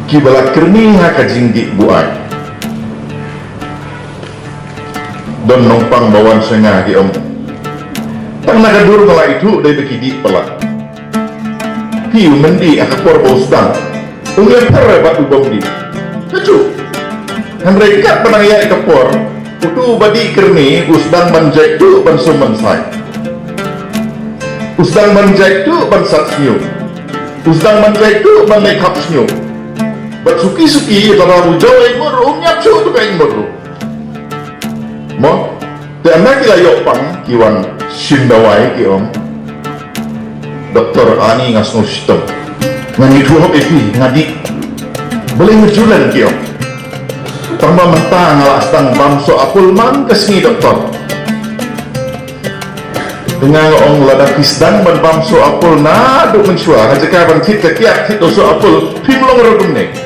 Kiba Kyrni Haka Jingdih Bhoi don Nongpoh bawan sengah di om tang nagadur malah itu dari bekidi pala hiu mendi akapor bosdang ungnya perbat ubom di kecu han rekat penaya akapor utu badi Kyrni usdang manjek tu ban suman sai usdang manjek tu ban satsnyo usdang manjek tu ban lekap snyo bat suki-suki tara rujo ingor umnya cu tu kain ingor mo te anak kila yopang kiwan sindawai ki om Dr. Ani ngasno sistem ngani tuhok epi ngadi boleh ngejulan ki om tamba mentang ngalastan bamso apul man kesni doktor dengan ong lada kisdang ban bamso apul na duk mensua hajaka ban tit ke Kyiad tit doso apul pinglong rodum ne